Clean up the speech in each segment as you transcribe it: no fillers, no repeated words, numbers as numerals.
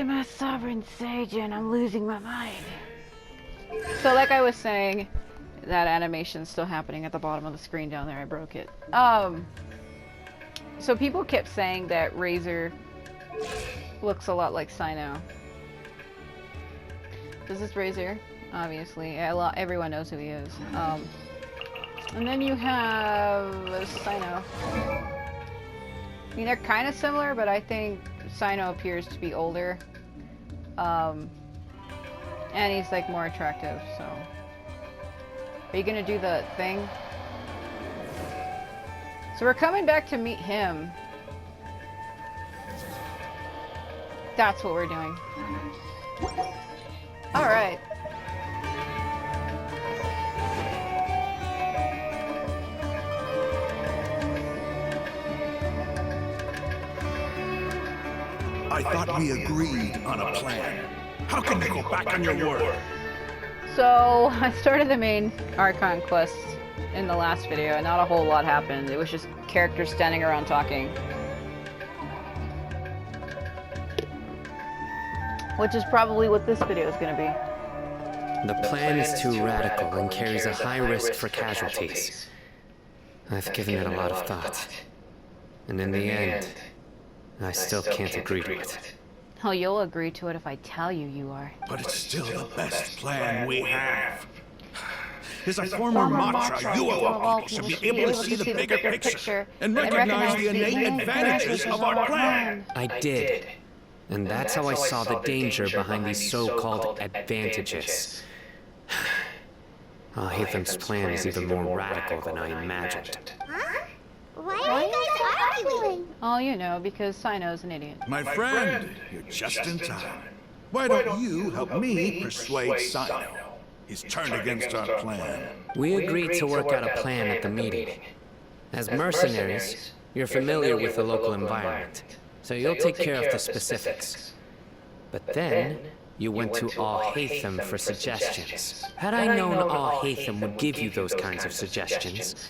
I'm a sovereign sage and I'm losing my mind. So like I was saying, that animation's still happening at the bottom of the screen down there. I broke it. So people kept saying that Razor looks a lot like Sino. This is Razor, obviously. Everyone knows who he is. And then you have Sino. I mean, they're kind of similar, but I think Sino appears to be older. And he's like more attractive, so. Are you gonna do the thing? So we're coming back to meet him. That's what we're doing. Alright. I thought we agreed on a plan. How can you go back on your word? So, I started the main Archon quest in the last video, and not a whole lot happened. It was just characters standing around talking. Which is probably what this video is going to be. The plan is too radical and carries a high risk for casualties. I've given it a lot of thought. And in the end, I still can't agree to it. Oh, you'll agree to it if I tell you you are. But it's still the best plan we have. As a former mantra, you of all people should be able to see the bigger picture and recognize the innate advantages of our plan. I did. And that's how I saw the danger behind these so-called advantages. Alhaitham's plan is even more radical than I imagined. Huh? Why are you guys arguing? Oh, you know, because Sino's an idiot. My friend, you're just in time. Why don't you help me persuade Sino? He's turned against our plan. We agreed to work out a plan at the meeting. As mercenaries, you're familiar with the local environment, so you'll take care of the specifics. But then, you went to Alhaitham for suggestions. Had I known Alhaitham would give you those kinds of suggestions,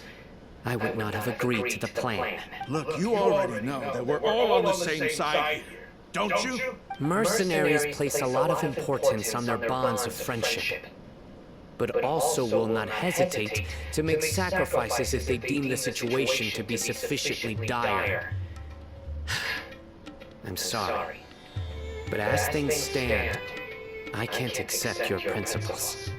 I would not have agreed to the plan. Look, you already know that we're all on the same side here, don't you? Mercenaries place a lot of importance on their bonds of friendship, but also will not hesitate to make sacrifices if they deem the situation to be sufficiently dire. I'm sorry, but as things stand, I can't accept your principles.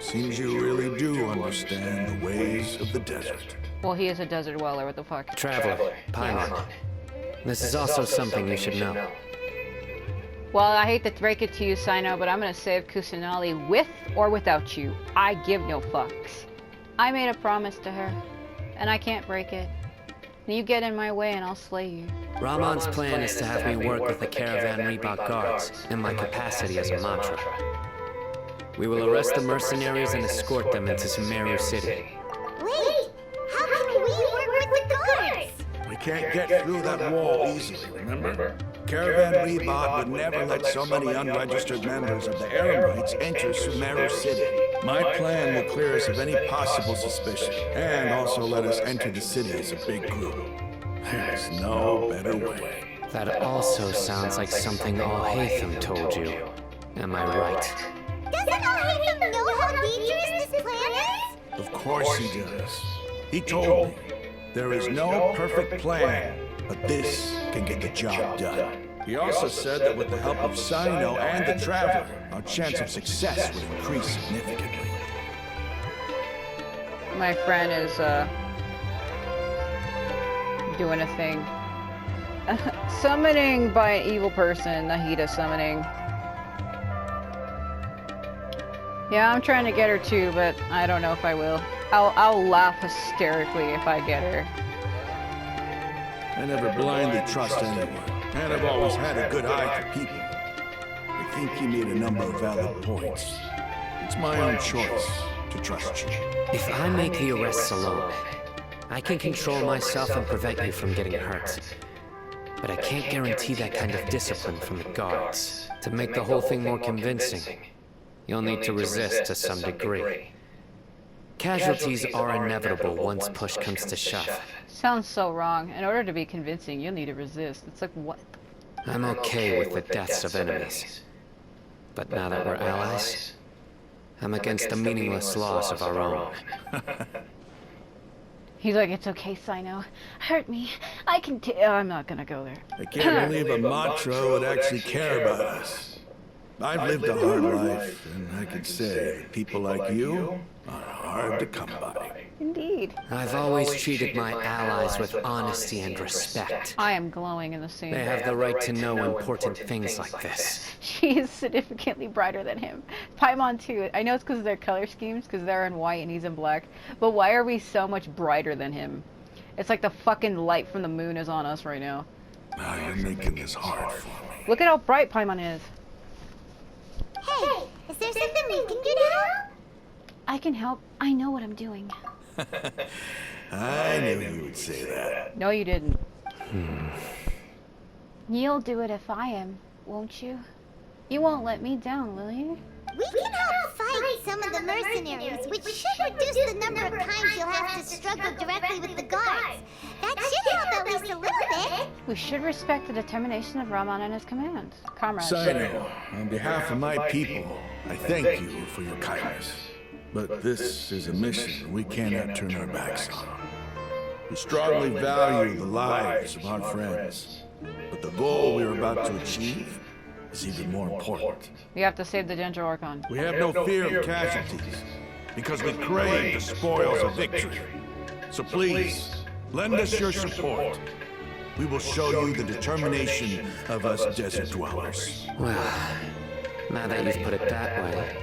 Seems you really do understand the ways of the desert. Well, he is a desert dweller, what the fuck? Traveler, Paimon. This is also something you should know. Well, I hate to break it to you, Sino, but I'm gonna save Kusanali with or without you. I give no fucks. I made a promise to her, and I can't break it. You get in my way and I'll slay you. Ramon's plan is to have me work with the Caravan Reebok guards in my capacity as a mantra. We will arrest the mercenaries and escort them into Sumeru City. Wait! How can we work with the guards? We can't get through that wall easily, remember? Caravan Reebok would never let so many unregistered members of the Eremites enter Sumeru City. My plan will clear us of any possible suspicion, and also let us enter the city as a big group. There's no better way. That also sounds like something Alhaitham told you. Am I right? Doesn't Alhaitham know how dangerous this plan is? Of course he does. He told me, there is no perfect plan, but this can get the job done. He also said that with the help of Sino and the Traveler, our chance of success would increase significantly. My friend is, doing a thing. Summoning by an evil person, Nahida summoning. Yeah, I'm trying to get her too, but I don't know if I will. I'll laugh hysterically if I get her. I never blindly trust anyone, and I've always had a good eye for people. I think you made a number of valid points. It's my own choice to trust you. If I make the arrests alone, I can control myself and prevent you from getting hurt. But I can't guarantee that kind of discipline from the guards. To make the whole thing more convincing, you'll need to resist to some degree. Casualties are inevitable once push comes to shove. Sounds so wrong. In order to be convincing, you'll need to resist. It's like, what? I'm okay with the deaths of enemies. But now that we're allies, I'm against the meaningless loss of our own. He's like, it's okay, Sino. Hurt me. I can I'm not gonna go there. I can't believe a Mantra would actually care about us. I've lived a hard life, and I can say that people like you are hard to come by. Indeed. I've always treated my allies with honesty and respect. I am glowing in the scene. They have the right to know important things like this. She is significantly brighter than him. Paimon too. I know it's because of their color schemes, because they're in white and he's in black. But why are we so much brighter than him? It's like the fucking light from the moon is on us right now. Now you're making this hard for me. Look at how bright Paimon is. Hey, is there something we can do to help? I can help. I know what I'm doing. I knew you would say that. No, you didn't. You'll do it if I am, won't you? You won't let me down, will you? We can help fight some of the mercenaries, which should reduce the number of times you'll have to struggle directly with the guards. That should help at least a little bit. We should respect the determination of Raman and his commands. Comrades. Sino, on behalf of my people, I thank you for your kindness. But this is a mission we cannot turn our backs on. We strongly value the lives of our friends, but the goal we are about to achieve is even more important. We have to save the Ginger Orcon. We have no fear of casualties, because we crave the spoils of victory. So please, lend us your support. We will show you the determination of us desert dwellers. Well, now that you've put it that way,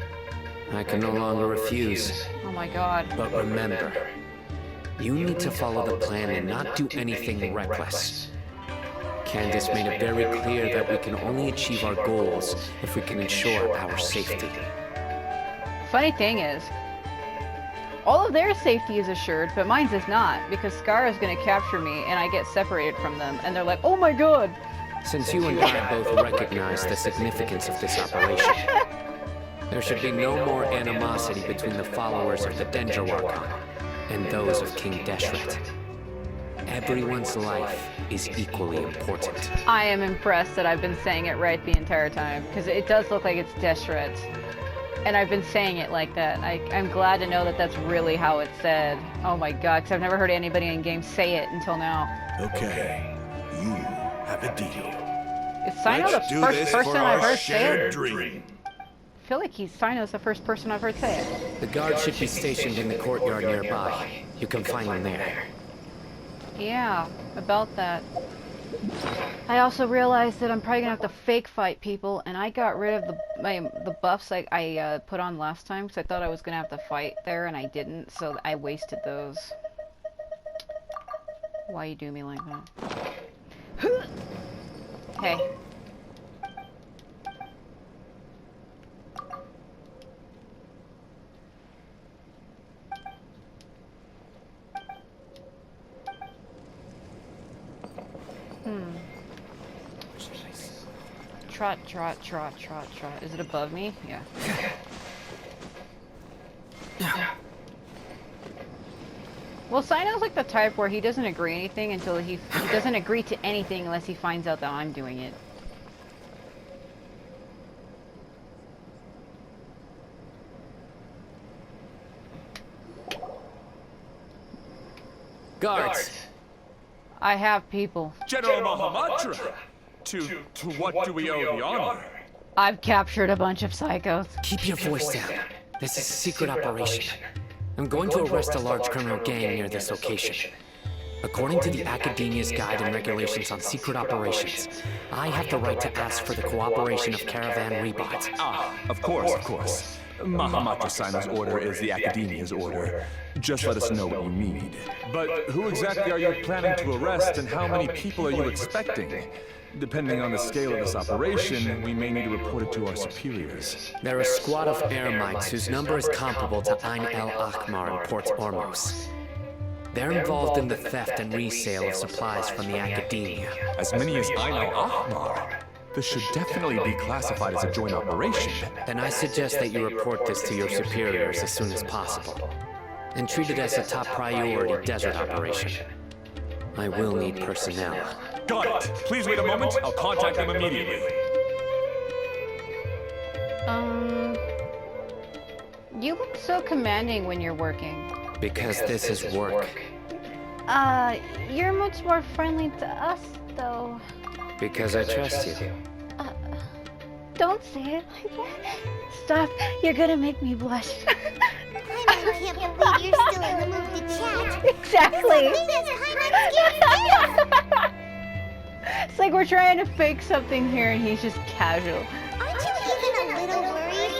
I can no longer refuse. Oh my god. But remember, you need to follow the plan and not do anything reckless. Candace made it very clear that we can only achieve our goals if we can ensure our safety. Funny thing is, all of their safety is assured, but mine's is not, because Scar is going to capture me and I get separated from them, and they're like, oh my god! Since you and I both recognize the significance of this operation, there should be no more animosity between the followers of the Denjawarkon and those of King Deshret. Everyone's life is equally important. I am impressed that I've been saying it right the entire time, because it does look like it's Deshret. And I've been saying it like that. I'm glad to know that that's really how it's said. Oh my god, because I've never heard anybody in game say it until now. Okay, you have a deal. Is Sino the first person I've heard say it? Dream. I feel like Sino's the first person I've heard say it. The guards should be stationed in the courtyard nearby. You can find them there. Yeah, about that. I also realized that I'm probably gonna have to fake fight people, and I got rid of the buffs I put on last time, because I thought I was gonna have to fight there, and I didn't, so I wasted those. Why you do me like that? Hey. Trot, trot, trot, trot, trot. Is it above me? Yeah. Well, Sino's like the type where he doesn't agree anything until he doesn't agree to anything unless he finds out that I'm doing it. Guards! I have people. General Mahamatra! To what do we owe the honor? I've captured a bunch of psychos. Keep your voice down. This is a secret operation. I'm going to arrest a large criminal gang near this location. According to the Academia's Guide and Regulations on Secret Operations, I have the right to ask for the cooperation of Caravan Rebot. Ah, of course. Mahamatra Sino's order is the Academia's order. Just let us know what you need. But who exactly are you planning to arrest, and how many people are you expecting? Depending on the scale of this operation, we may need to report it to our superiors. They're a squad of Eremites whose number is comparable to Ain El Akhmar in Port Ormos. They're involved in the theft and resale of supplies from the Academia. As many as Ain El Akhmar? This should definitely be classified as a joint operation. Then I suggest that you report this to your superiors as soon as possible, and treat it as a top priority desert operation. I will need personnel. Got it. Please wait a moment. I'll contact them immediately. You look so commanding when you're working. Because this is work. You're much more friendly to us, though. Because I trust you. Don't say it like that. Stop. You're gonna make me blush. Paimon can't believe you're still in the mood to chat. Exactly. It's It's like we're trying to fake something here and he's just casual. Aren't you even a little worried?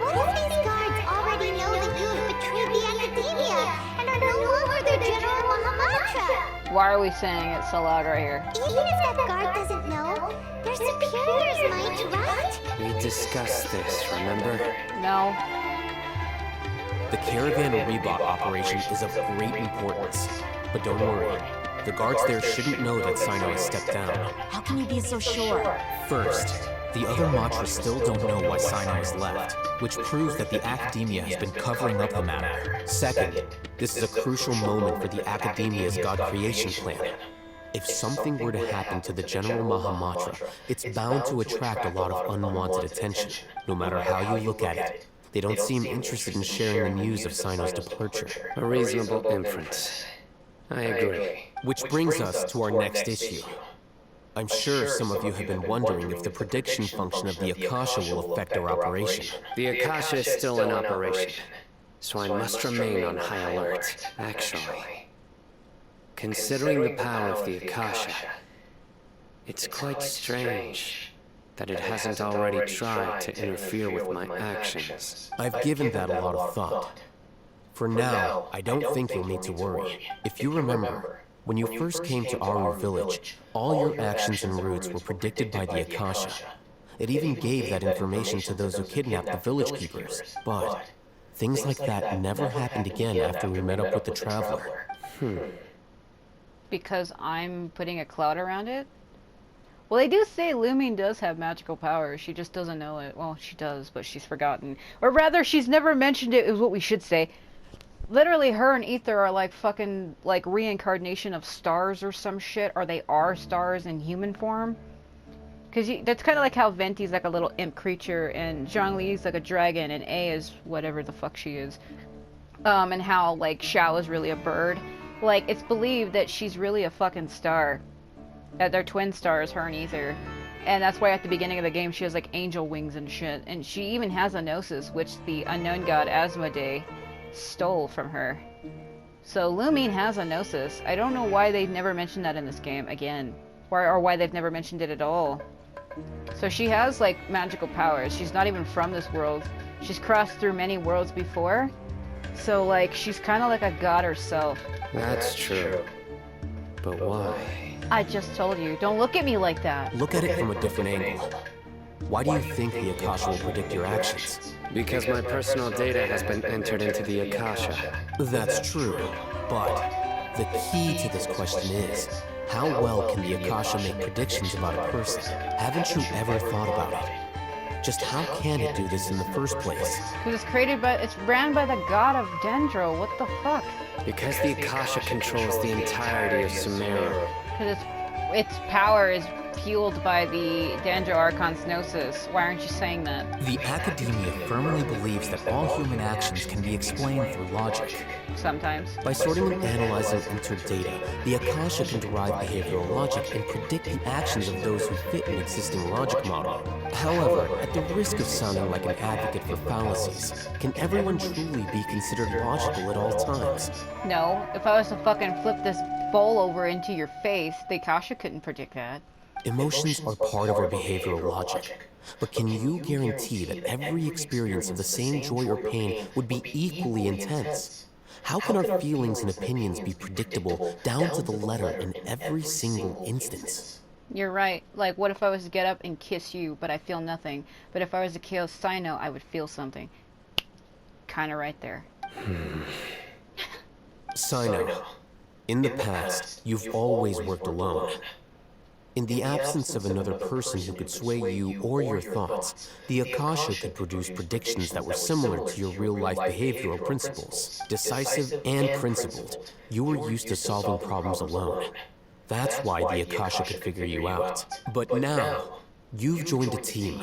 What if these guards already know that you have betrayed the Academia and are no longer their General Mahamatra? Why are we saying it so loud right here? Even if that guard doesn't know, their superiors might, right? We discussed this, remember? No. The Caravan Rebot operation is of great importance. But don't worry, the guards there shouldn't know that Sino has stepped down. How can you be so sure? First, the other Matras still don't know why Sino has left, which proves that the Academia has been covering up the matter. Second, this is a crucial moment for the Academia's God creation plan. If something were to happen to the General Mahamatra, it's bound to attract a lot of unwanted attention, no matter how you look at it. They don't seem interested in sharing the news of Sino's departure. A reasonable inference. I agree. Which brings us to our next issue. I'm sure some of you have been wondering if the prediction function of the Akasha will affect our operation. The Akasha is still in operation, so I must remain on high alert. Actually, considering the power of the Akasha, it's quite strange that it hasn't already tried to interfere with my actions. I've given that a lot of thought. For now, I don't think you'll need to worry. If you remember, when you first came to Aru village, all your actions and routes were predicted by the Akasha. It even gave that information to those who kidnapped the village keepers. But things like that never happened again after we met up with the Traveler. Because I'm putting a cloud around it? Well, they do say Lumine does have magical powers. She just doesn't know it. Well, she does, but she's forgotten. Or rather, she's never mentioned it, is what we should say. Literally, her and Ether are like fucking, like, reincarnation of stars or some shit. Or they are stars in human form. Because that's kind of like how Venti's like a little imp creature, and Zhongli's like a dragon, and A is whatever the fuck she is. And how, like, Xiao is really a bird. Like, it's believed that she's really a fucking star. That they're twin stars, her and Ether. And that's why at the beginning of the game she has like angel wings and shit. And she even has a gnosis, which the unknown god Asmodee stole from her. So Lumine has a gnosis. I don't know why they've never mentioned that in this game again. Or why they've never mentioned it at all. So she has like magical powers. She's not even from this world. She's crossed through many worlds before. So like she's kind of like a god herself. That's true. But why? I just told you. Don't look at me like that. Look at it from a different angle. Why do you think the Akasha will predict your actions? Because my personal data has been entered into the Akasha. That's true, but the key to this question is, how well can the Akasha make predictions about a person? Haven't you ever thought about it? Just how can it do this in the first place? Because it's ran by the god of Dendro. What the fuck? Because the Akasha controls the entirety of Sumeru. Because its power is fueled by the Dendro Archon's gnosis. Why aren't you saying that? The Academia firmly believes that all human actions can be explained through logic. Sometimes. By sorting and analyzing entered data, the Akasha can derive behavioral logic and predict the actions of those who fit an existing logic model. However, at the risk of sounding like an advocate for fallacies, can everyone truly be considered logical at all times? No. If I was to fucking flip this bowl over into your face, the Akasha couldn't predict that. Emotions are part of our behavioral logic. But can you guarantee that every experience of the same joy or pain would be equally intense? How can our feelings and opinions be predictable down to the letter in every single instance? You're right. Like, what if I was to get up and kiss you, but I feel nothing? But if I was to kill Sino, I would feel something. Kinda right there. Sino, in the past, you've always worked alone. In the absence of another person who could sway you or your thoughts, the Akasha could produce predictions that were similar to your real-life behavioral principles. Decisive and principled, you were used to solving problems alone. That's why the Akasha could figure you out. But now, you've joined a team.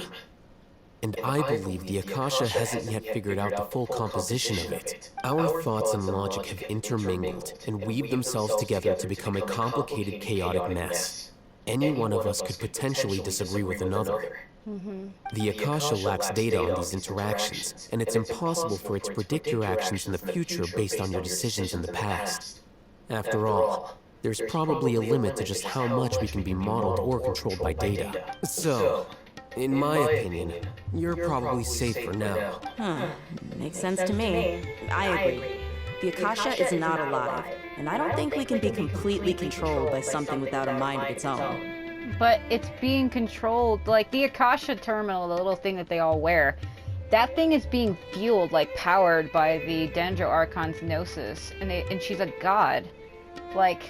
And I believe the Akasha hasn't yet figured out the full composition of it. Our thoughts and logic have intermingled and weaved themselves together to become a complicated, chaotic mess. Any one of us could potentially disagree with another. The Akasha lacks data on these interactions, and it's impossible for it to predict your actions in the future based on your decisions in the past. After all, there's probably a limit to just how much we can be modeled or controlled by data. So, in my opinion, you're probably safe for now. Makes sense to me. I agree. The Akasha is not alive, and I don't think we can be completely controlled by something without a mind of its own. But it's being controlled, like the Akasha terminal, the little thing that they all wear. That thing is being fueled, like powered by the Dendro Archon's Gnosis, and she's a god. Like,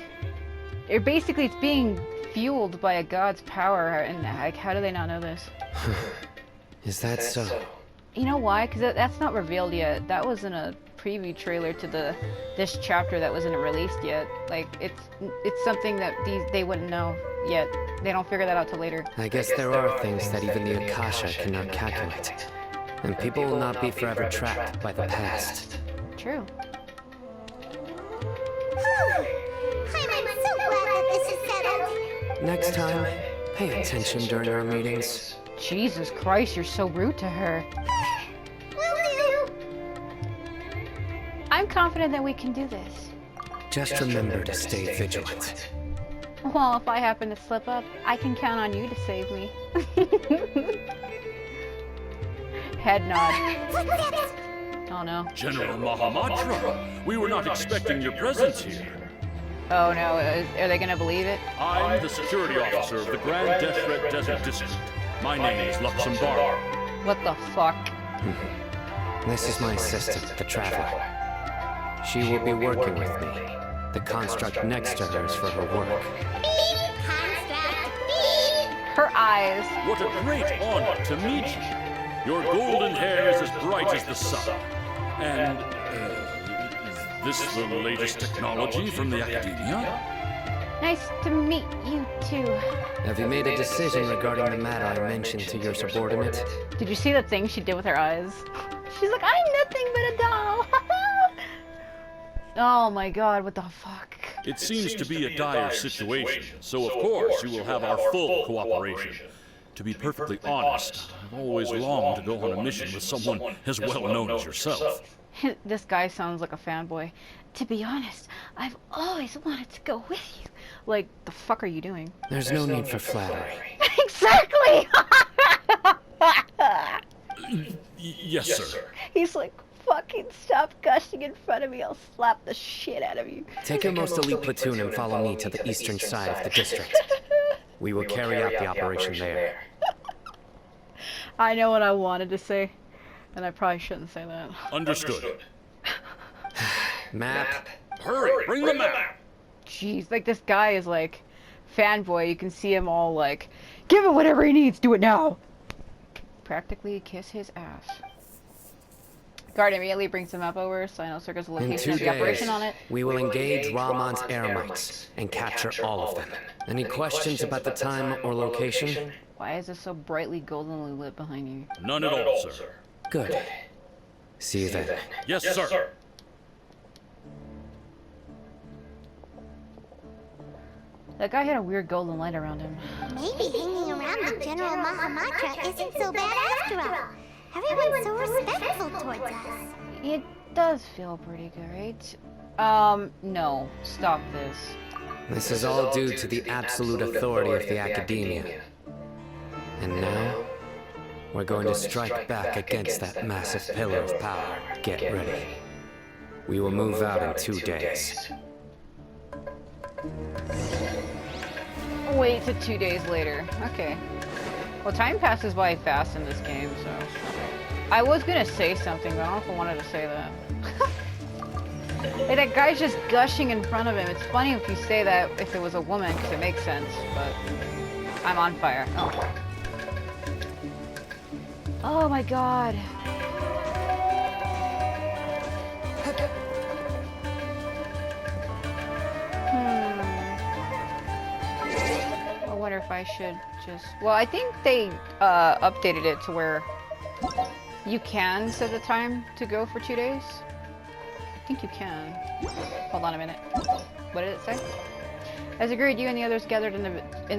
it's being fueled by a god's power, and like, how do they not know this? Is that so? You know why? Because that's not revealed yet. That was in a preview trailer to this chapter that wasn't released yet. Like, it's something that they wouldn't know yet. They don't figure that out till later. I guess there are things that even the Akasha cannot calculate. And people will not be forever trapped by the past. True. I'm so glad that this is settled. Next time, pay attention during our meetings. Jesus Christ, you're so rude to her. Will do. I'm confident that we can do this. Just remember to stay vigilant. Well, if I happen to slip up, I can count on you to save me. Head nod. Footsteps. Oh no. General Mahamatra, we were not expecting your presence here. Oh no, are they gonna believe it? I'm the security officer of the Grand Deseret Desert District. My name is Luxembourg. What the fuck? This is my assistant, the Traveler. She will be working with me. The construct next to her is for her work. Beep. Construct. Beep. Her eyes. What a great honor to meet you. Your golden hair is as bright as the sun. And, is this the latest technology from the Academia? Nice to meet you too. Have you made a decision regarding the matter I mentioned to your subordinate? Did you see the thing she did with her eyes? She's like, I'm nothing but a doll. Oh my god, what the fuck? It seems to be a dire situation, so of course you will have our full cooperation. To be perfectly honest, I've always longed to go on a mission with someone as well known as yourself. This guy sounds like a fanboy. To be honest, I've always wanted to go with you. Like, the fuck are you doing? There's no need for flattery. Exactly! Yes, sir. He's like, fucking stop gushing in front of me, I'll slap the shit out of you. Take your most elite platoon and follow me to the eastern side of the district. We will carry out the operation there. I know what I wanted to say, and I probably shouldn't say that. Understood. Map. Hurry, bring the map! Jeez, like this guy is like, fanboy, you can see him all like, give it whatever he needs, do it now! Practically kiss his ass. Guard immediately brings the map over, so I know circles the In location 2 of the operation days, on it. we will engage Rahman's Eremites and capture all of them. Any questions about the time or location? Why is this so brightly goldenly lit behind you? None at all, sir. Good. See you then. Yes, sir. That guy had a weird golden light around him. Maybe hanging around the General Mahamatra isn't so bad after all. Everyone's so respectful towards us. It does feel pretty great. No. Stop this. This is all due to the absolute authority of the Academia. And now, we're going to strike back against that massive pillar of power. Get ready. We will move out in 2 days. Wait to 2 days later. Okay. Well, time passes by fast in this game, so... I was gonna say something, but I don't know if I wanted to say that. Like, that guy's just gushing in front of him. It's funny if you say that if it was a woman, because it makes sense, but... I'm on fire. Oh. Oh my god. wonder if I should just... Well, I think they updated it to where you can set a time to go for 2 days. I think you can. Hold on a minute. What did it say? As agreed, you and the others gathered in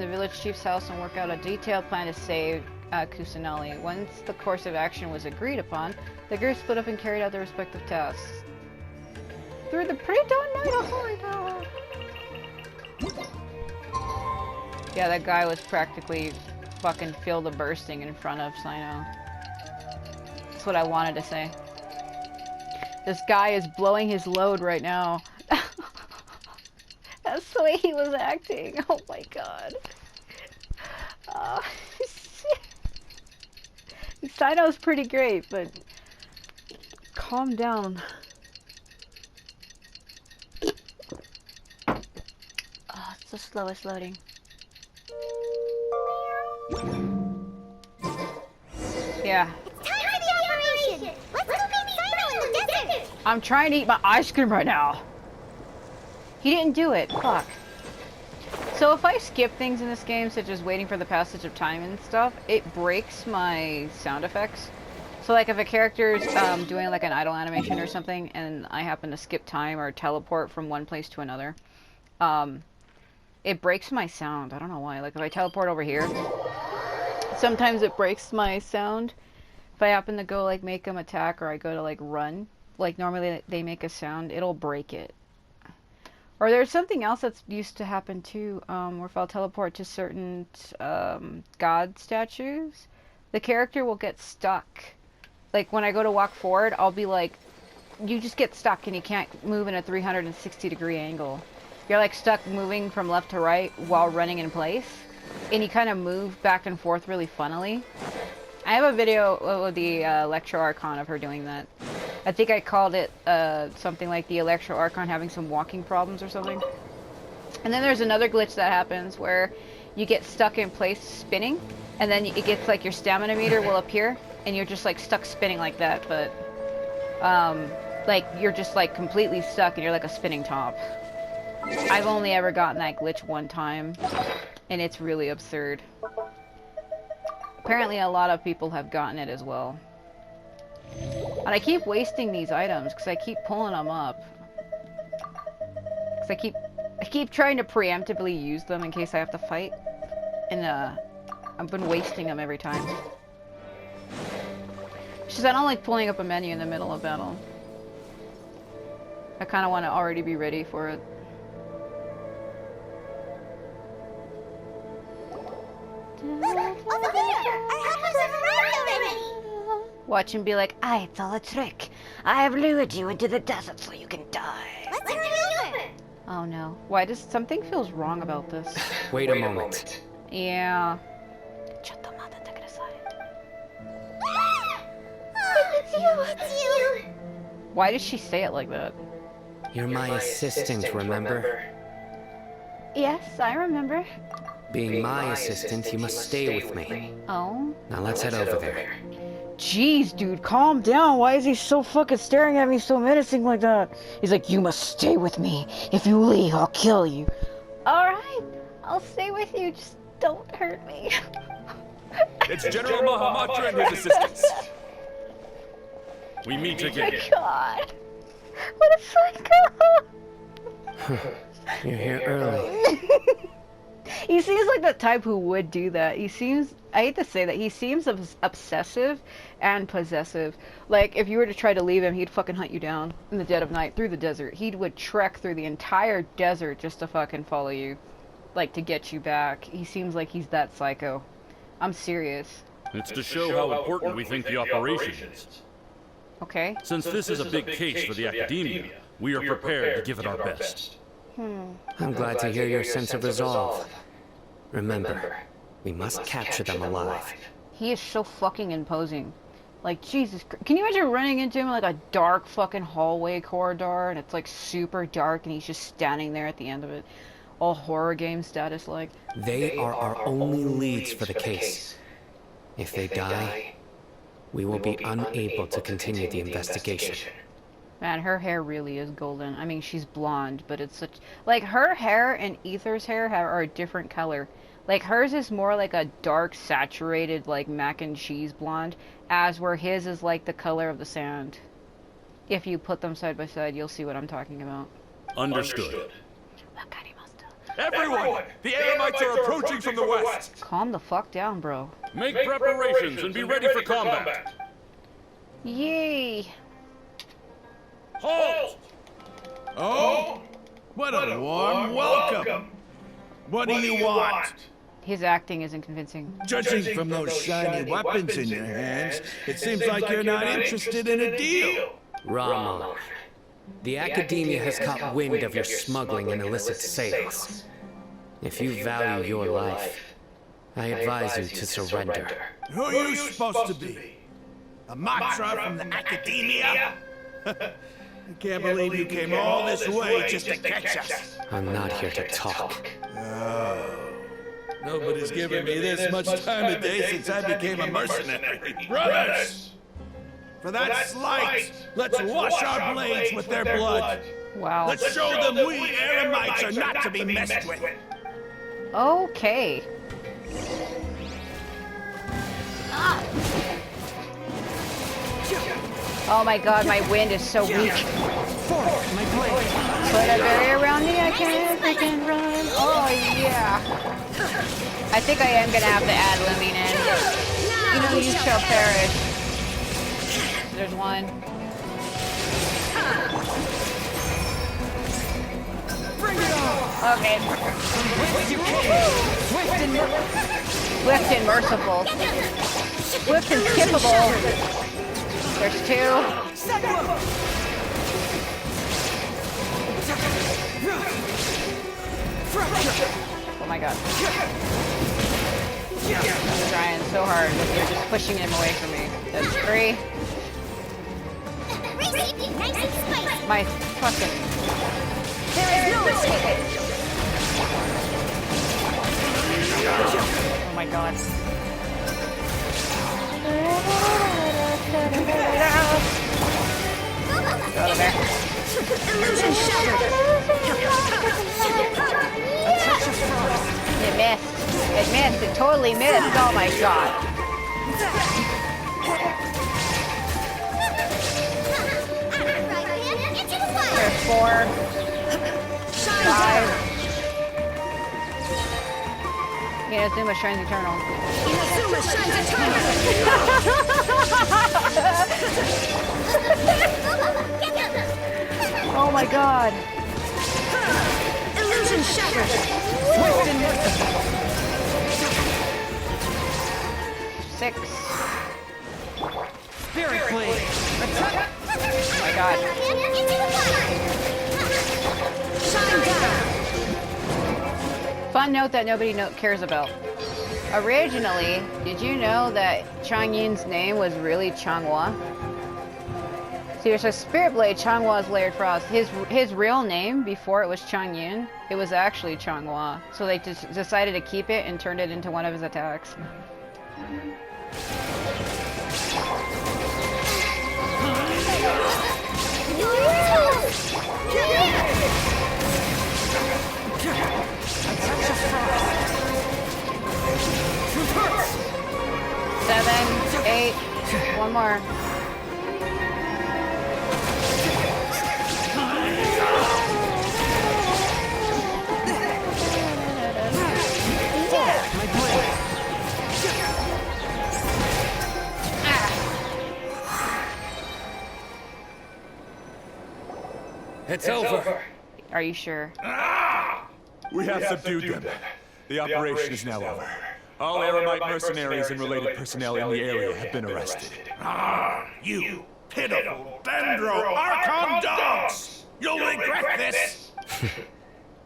the village chief's house and work out a detailed plan to save Kusanali. Once the course of action was agreed upon, the group split up and carried out their respective tasks. Through the pre-dawn night of horror. Yeah, that guy was practically fucking feel the bursting in front of Sino. That's what I wanted to say. This guy is blowing his load right now. That's the way he was acting. Oh my god. Sino's pretty great, but calm down. Oh, it's the slowest loading. Yeah. It's time for the operation! Let's go meet Sino in the desert! I'm trying to eat my ice cream right now. He didn't do it. Fuck. So if I skip things in this game, such as waiting for the passage of time and stuff, it breaks my sound effects. So like if a character's doing like an idle animation or something, and I happen to skip time or teleport from one place to another, it breaks my sound. I don't know why. Like if I teleport over here, sometimes it breaks my sound. If I happen to go like make them attack, or I go to like run, like normally they make a sound, it'll break it. Or there's something else that's used to happen too, where if I'll teleport to certain god statues, the character will get stuck. Like when I go to walk forward, I'll be like, you just get stuck and you can't move in a 360-degree angle. You're like stuck moving from left to right while running in place, and you kind of move back and forth really funnily. I have a video of the Electro Archon of her doing that. I think I called it something like the Electro Archon having some walking problems or something. And then there's another glitch that happens where you get stuck in place spinning, and then it gets like your stamina meter will appear, and you're just like stuck spinning like that, but like you're just like completely stuck and you're like a spinning top. I've only ever gotten that glitch one time, and it's really absurd. Apparently a lot of people have gotten it as well. And I keep wasting these items because I keep pulling them up. Because I keep trying to preemptively use them in case I have to fight. And I've been wasting them every time. It's just I don't like pulling up a menu in the middle of battle. I kind of want to already be ready for it. Over there! Our helpers have arrived already! Watch him be like, it's all a trick. I have lured you into the desert so you can die. Let's hurry over! Oh no. Why does something feels wrong about this? Wait a moment. Yeah. It's you! Why did she say it like that? You're my assistant, remember? Yes, I remember. Being my assistant, you must stay with me. Oh? Now let's head over there. Jeez, dude, calm down. Why is he so fucking staring at me so menacing like that? He's like, you must stay with me. If you leave, I'll kill you. Alright, I'll stay with you. Just don't hurt me. It's General Mahamatra and his assistants. We meet Oh again. my god. What a psycho. You're here early. He seems like the type who would do that. He seems, I hate to say that, he seems obsessive and possessive. Like, if you were to try to leave him, he'd fucking hunt you down in the dead of night through the desert. He would trek through the entire desert just to fucking follow you. Like, to get you back. He seems like he's that psycho. I'm serious. It's to show how important we think the operation is. Okay? Since this is a big case for the Academia, we are prepared to give it our best. I'm glad to hear your sense of resolve. Remember, we must capture them alive. He is so fucking imposing. Like, Jesus Christ. Can you imagine running into him in like a dark fucking hallway corridor, and it's like super dark, and he's just standing there at the end of it? All horror game status like. They are our only leads for the case. If they die, we will be unable to continue the investigation. Man, her hair really is golden. I mean, she's blonde, but it's such... Like, her hair and Ether's hair are a different color. Like, hers is more like a dark, saturated, like, mac and cheese blonde, as where his is like the color of the sand. If you put them side by side, you'll see what I'm talking about. Understood. Everyone! The Eremites are approaching from the west! Calm the fuck down, bro. Make preparations and be ready for combat. Yay! Halt! Oh, what a warm welcome. What do you want? His acting isn't convincing. Judging from those shiny weapons in your hands, it seems like you're not interested in a deal. Ramon, the Academia has caught wind of your smuggling and illicit sales. If you value your life, I advise you to surrender. Who are you supposed to be? A Matra from the Academia? I can't believe you came all this way just to catch us. I'm not here to talk. Oh. Nobody's given me this much time of day since I became a mercenary. Brothers! For that slight, let's wash our blades with their blood. Wow. Let's show them we Eremites are not to be messed with. Okay. Oh my god, my wind is so weak. Put a barrier around me, I can run. Oh yeah. I think I am gonna have to add Lumine in. You know, you shall perish. There's one. Okay. Swift and merciful. Swift and skippable. There's two. Oh my god. I'm trying so hard, but you're just pushing him away from me. That's three. My fucking... There is no escape! Oh my god. Go over there. Illusion shattered! It missed. It missed. It totally missed. Oh my god. There's 4, 5. Inazuma shines eternal. Inazuma shines eternal! Oh my god. Illusion shattered! Swift and merciful. 6. Spirit Blade! Oh my god. Shine down! Fun note that nobody cares about. Originally, did you know that Changyun's name was really Changhua? See, there's a Spirit Blade, Changhua is Layered Frost. His real name, before it was Changyun, it was actually Changhua. So they just decided to keep it and turned it into one of his attacks. Seven, 8, one more. It's over. Are you sure? We have subdued them. The operation is now over. All Eremite mercenaries and related personnel in the area have been arrested. Ah, you pitiful Dendro Archon dogs! You'll regret this!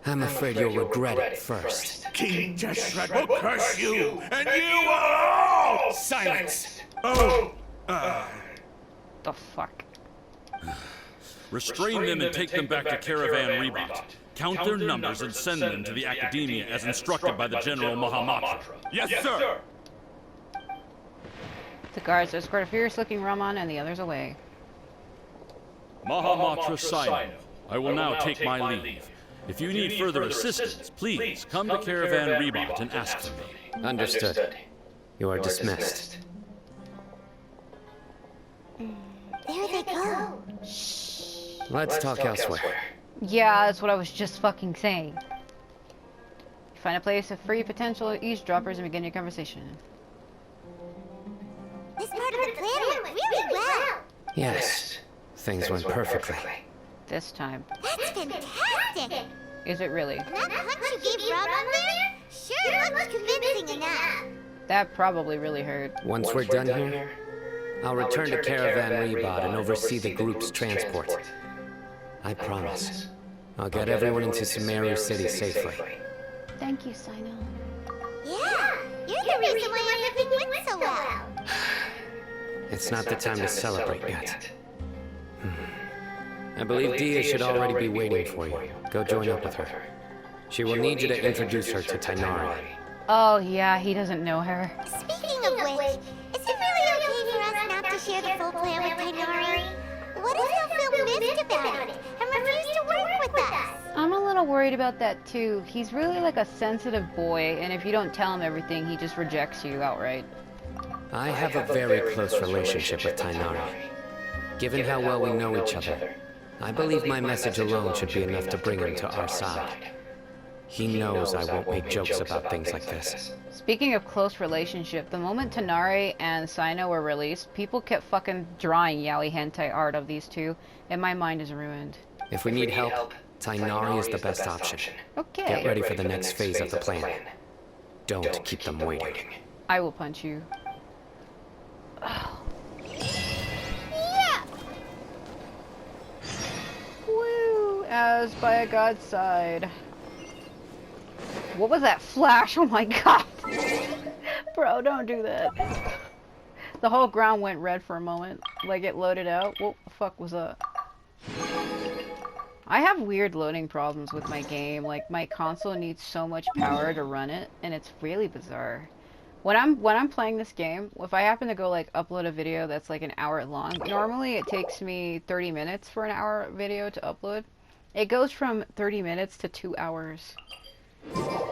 I'm afraid you'll regret it first. King Jeshret will curse you, and you will all! Silence! Oh, The fuck? Restrain them and take them back to Caravan Rebot. Count their numbers and send them to the Academia as instructed by the General Mahamatra. Yes, sir! The guards escort a fierce-looking Ramon and the others away. Mahamatra Sino, I will now take my leave. If you need further assistance, please come to Caravan Rebot and ask for me. Understood. You are dismissed. There they go. Let's talk elsewhere. Yeah, that's what I was just fucking saying. Find a place of free potential eavesdroppers and begin your conversation. This part of the plan went really well. Yes, things went perfectly. This time. That's fantastic. Is it really? And that punch you gave Rob on there sure looks convincing enough. That probably really hurt. Once we're done here, I'll return to Caravan Rebot and oversee the group's transport. I promise. I'll get everyone into Sumeru City safely. Thank you, Sino. Yeah, you're the reason why everything went so well. It's not the time to celebrate yet. I believe Dia should already be waiting for you. Go join up with her. She will need you to introduce her to Tainari. Oh yeah, he doesn't know her. Speaking of which, is it really okay for us not to share the full plan with Tainari? What if he'll feel miffed about it and refuse to work with us? I'm a little worried about that too. He's really like a sensitive boy, and if you don't tell him everything, he just rejects you outright. I have a very close relationship with Tainari. Given how well we know each other, I believe my message alone should be enough to bring him to our side. He knows I won't make jokes about things like this. Speaking of close relationship, the moment Tanari and Sino were released, people kept fucking drawing yaoi hentai art of these two, and my mind is ruined. If we need help, Tainari is the best option. Okay. Get ready for the next phase of the plan. Don't keep them waiting. I will punch you. Yeah! Woo! As by a god's side. What was that flash? Oh my god! Bro, don't do that. The whole ground went red for a moment. Like it loaded out. What the fuck was that? I have weird loading problems with my game. Like my console needs so much power to run it, and it's really bizarre. When I'm playing this game, if I happen to go like upload a video that's like an hour long, normally it takes me 30 minutes for an hour video to upload. It goes from 30 minutes to 2 hours.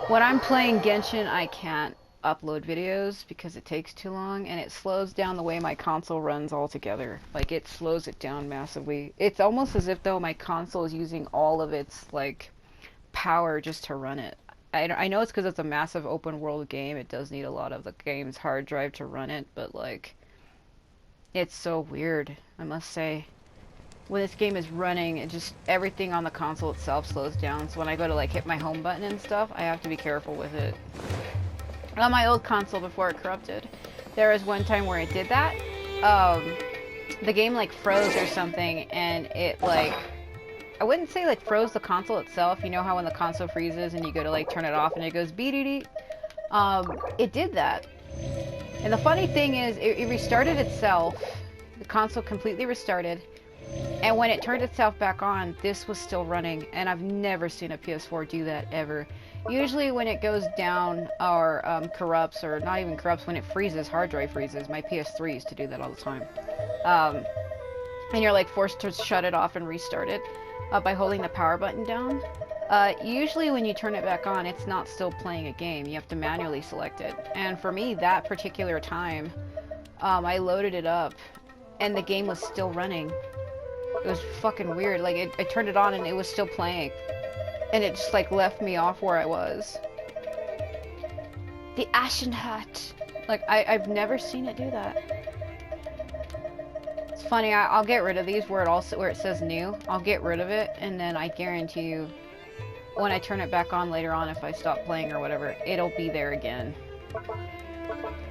When I'm playing Genshin, I can't upload videos because it takes too long, and it slows down the way my console runs altogether. Like, it slows it down massively. It's almost as if, though, my console is using all of its, like, power just to run it. I know it's because it's a massive open world game. It does need a lot of the game's hard drive to run it, but, like, it's so weird, I must say. When this game is running, it just, everything on the console itself slows down. So when I go to like hit my home button and stuff, I have to be careful with it. On my old console before it corrupted, there was one time where it did that. The game like froze or something, and it like, I wouldn't say like froze the console itself. You know how when the console freezes and you go to like turn it off and it goes beep. It did that. And the funny thing is, it restarted itself. The console completely restarted. And when it turned itself back on, this was still running, and I've never seen a PS4 do that ever. Usually when it goes down or corrupts, or not even corrupts, when it freezes, hard drive freezes, my PS3 used to do that all the time. And you're like forced to shut it off and restart it by holding the power button down. Usually when you turn it back on, it's not still playing a game. You have to manually select it. And for me, that particular time, I loaded it up, and the game was still running. It was fucking weird. Like, I turned it on and it was still playing. And it just, like, left me off where I was. The Ashen Hut. Like, I've never seen it do that. It's funny, I'll get rid of these where it says new. I'll get rid of it, and then I guarantee you, when I turn it back on later on, if I stop playing or whatever, it'll be there again.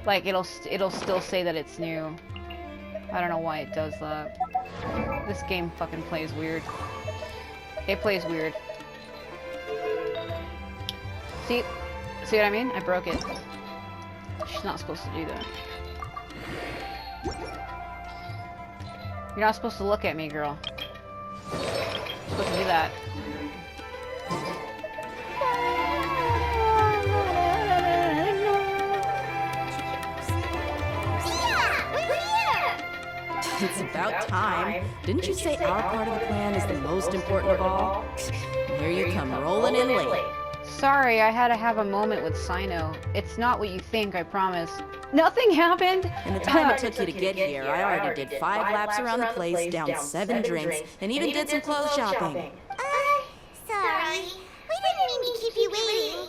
Like, it'll still say that it's new. I don't know why it does that. This game fucking plays weird. It plays weird. See what I mean? I broke it. She's not supposed to do that. You're not supposed to look at me, girl. You're supposed to do that. It's about time. Didn't you say our part of the plan is the most important of all? here you come rolling in late. Sorry, I had to have a moment with Sino. It's not what you think, I promise. Nothing happened? In the time it took you to get here, I already did 5 laps around the place, downed 7 drinks, and even did some clothes shopping. Sorry. We didn't mean to keep you waiting.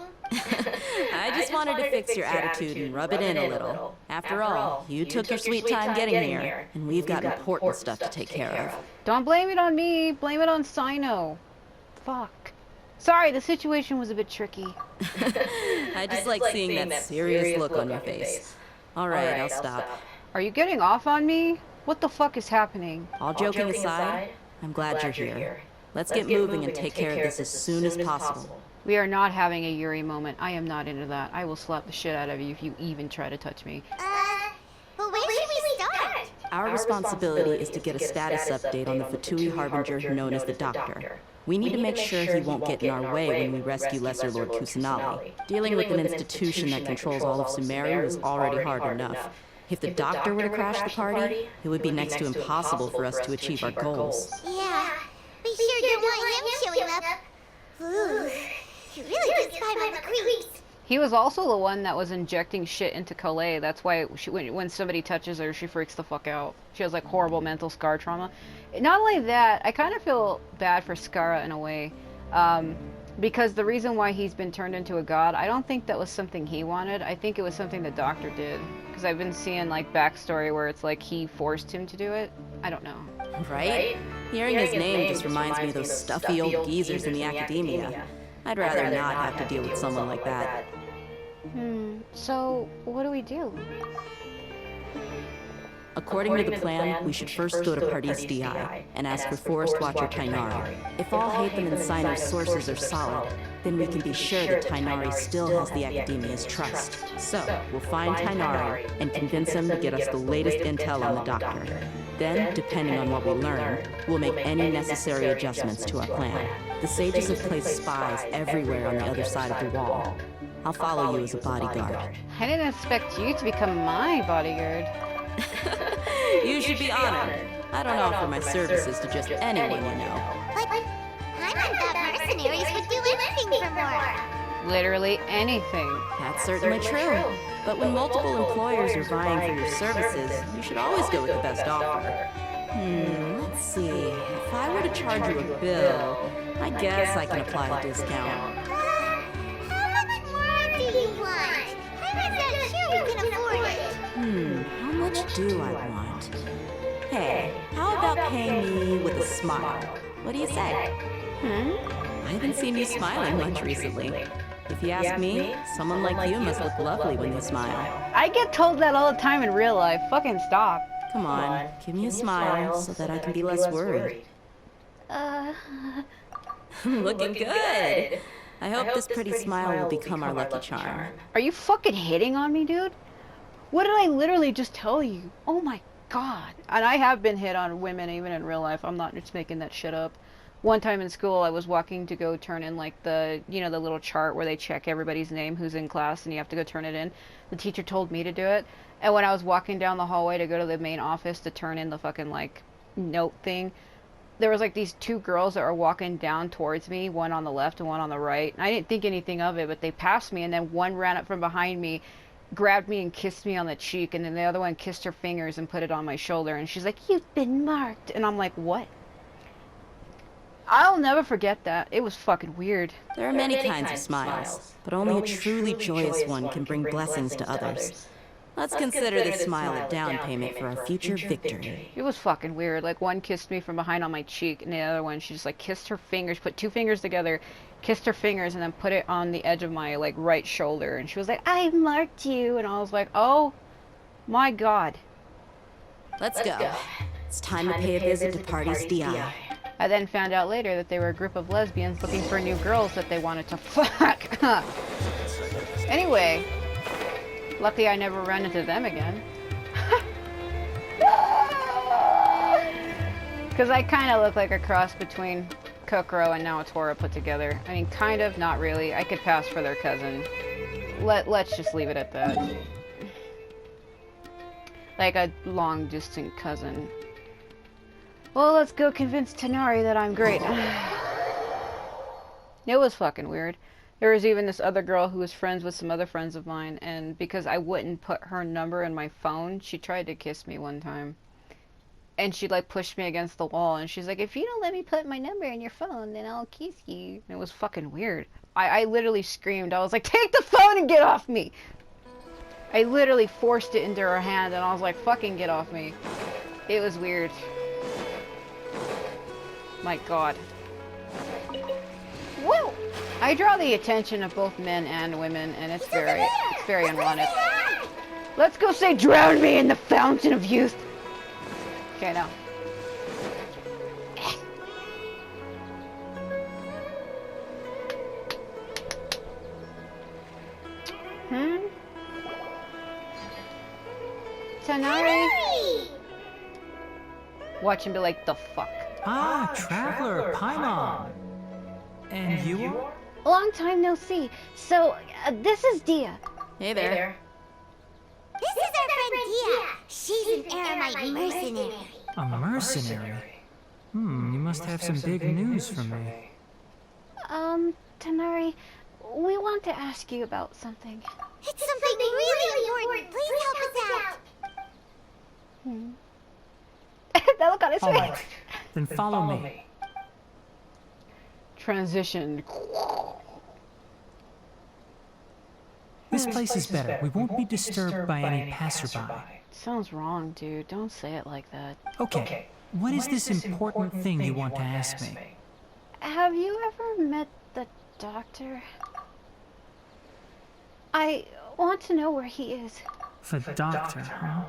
I just wanted to fix your attitude and rub it in a little. After all, you took your sweet time getting here, and we've got important stuff to take care of. Don't blame it on me, blame it on Sino. Fuck. Sorry, the situation was a bit tricky. I just like seeing that serious look on your face. Alright, I'll stop. Are you getting off on me? What the fuck is happening? All joking aside, I'm glad you're here. Let's get moving and take care of this as soon as possible. We are not having a Yuri moment. I am not into that. I will slap the shit out of you if you even try to touch me. But where should we start? Our responsibility is to get a status update on the Fatui Harbinger known as the Doctor. We need to make sure he won't get in our way when we rescue Lesser Lord Kusanali. Dealing with an institution that controls all of Sumeru is already hard enough. If the Doctor were to crash the party, it would be next to impossible for us to achieve our goals. Yeah, we sure don't want him showing up. Ooh, he really does find all the creeps. He was also the one that was injecting shit into Kalei. That's why when somebody touches her, she freaks the fuck out. She has like horrible mental scar trauma. Not only that, I kind of feel bad for Skara in a way. Because the reason why he's been turned into a god, I don't think that was something he wanted. I think it was something the Doctor did. Because I've been seeing like backstory where it's like he forced him to do it. I don't know. Right? Hearing his name just reminds me of those stuffy old geezers in the academia. I'd rather not have to deal with someone like that. So, what do we do? According to the plan, we should first go to Pardis Di and ask for Forest Watcher Tainari. If Alhaitham and Sino's sources are solid, then we can be sure that Tainari still has the Academia's trust. So, we'll find Tainari and convince him to get us the latest intel on the Doctor. Then, depending on what we learn, we'll make any necessary adjustments to our plan. The sages have placed spies everywhere on the other side of the wall. I'll follow you as a bodyguard. I didn't expect you to become my bodyguard. You should be honored. I don't offer my services to just anyone you know. But I thought mercenaries would do anything for more. Literally anything. That's certainly true. But when multiple employers are vying for your services, you should always go with the best offer. Let's see. If I were to charge you a bill, I guess I can apply a discount. How much more do you want? I'm not sure we can afford it. How much do I want? Hey, how about paying me with a smile? What do you say? I haven't seen you smiling much recently. If you ask me, someone like you must look lovely when they smile. I get told that all the time in real life. Fucking stop. Come on, give me a smile so that I can be less worried. Looking good. I hope this pretty smile will become our lucky charm. Are you fucking hitting on me, dude? What did I literally just tell you? Oh my god. And I have been hit on women even in real life. I'm not just making that shit up. One time in school, I was walking to go turn in like the, you know, the little chart where they check everybody's name who's in class and you have to go turn it in. The teacher told me to do it. And when I was walking down the hallway to go to the main office to turn in the fucking like note thing, there was like these 2 girls that were walking down towards me, one on the left and one on the right. And I didn't think anything of it, but they passed me and then one ran up from behind me, grabbed me and kissed me on the cheek, and then the other one kissed her fingers and put it on my shoulder, and she's like, "You've been marked." And I'm like, what? I'll never forget that. It was fucking weird. There are many kinds of smiles, but only a truly joyous one can bring blessings to others. Let's consider this smile a down payment for our future victory. It was fucking weird. Like, one kissed me from behind on my cheek, and the other one, she just like kissed her fingers, put 2 fingers together, kissed her fingers, and then put it on the edge of my like right shoulder, and she was like, "I marked you," and I was like, oh my god. Let's go. It's time to pay a visit to Pardis Di. I then found out later that they were a group of lesbians looking for new girls that they wanted to fuck. Anyway, lucky I never ran into them again. Because I kind of look like a cross between Kokoro and Naotora put together. I mean, kind of, not really. I could pass for their cousin. Let's just leave it at that. Like a long-distant cousin. Well, let's go convince Tainari that I'm great. It was fucking weird. There was even this other girl who was friends with some other friends of mine, and because I wouldn't put her number in my phone, she tried to kiss me one time. And she like pushed me against the wall, and she's like, if you don't let me put my number in your phone, then I'll kiss you. And it was fucking weird. I literally screamed. I was like, take the phone and get off me! I literally forced it into her hand, and I was like, fucking get off me. It was weird. My god. Woo! I draw the attention of both men and women, and it's very unwanted. Let's go say, drown me in the fountain of youth! Okay, now. Tanari! Watch him be like, the fuck? Ah, Traveler, Paimon. And you? Long time no see. So, this is Dia. Hey there. This is our friend Dia. She's an Aramite mercenary. A mercenary? You must have some big news for me. Tanari, we want to ask you about something. It's something really important. Please help us out. That look on his All face. right, then follow me. Transition. This place is better. We won't be disturbed by any passerby. Sounds wrong, dude. Don't say it like that. Okay, what is this important thing you want to ask me? Have you ever met the doctor? I want to know where he is. The doctor, huh?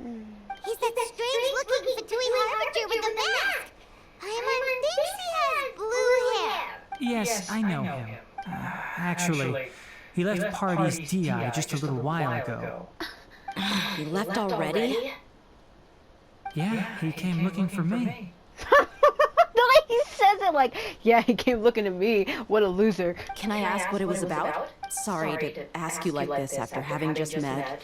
He's that strange-looking Fatui Harbinger with a mask. Paimon thinks he has blue hair. Yes, I know him. Actually, he left Party's DI just a little while ago. He left already? Yeah, he came looking for me. The way he says it like, yeah, he came looking at me. What a loser. Can I ask what it was about? Sorry to ask you like this after having just met.